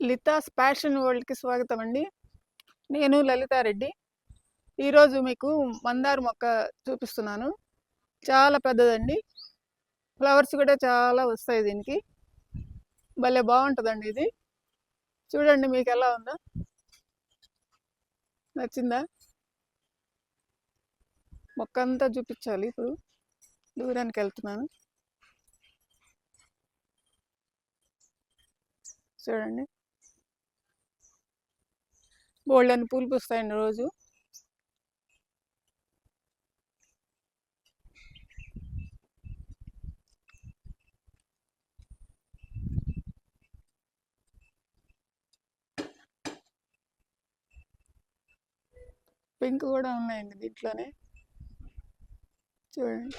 లితాస్ passion వరల్డ్‌కి స్వాగతం అండి. నేను లలితారెడ్డి. ఈరోజు మీకు మందార మొక్క చూపిస్తున్నాను. చాలా పెద్దదండి. ఫ్లవర్స్ కూడా చాలా వస్తాయి దీనికి. భలే బావుంటదండి ఇది. చూడండి మీకెలా ఉందో? నచ్చిందా? మొక్కంతా చూపించాలి ఇప్పుడు. దూరానికెళ్తున్నాను. చూడండి. బోలెడన్ని పూలు పూస్తాయండి రోజు. పింక్ కూడా ఉన్నాయండి దీంట్లోనే. చూడండి.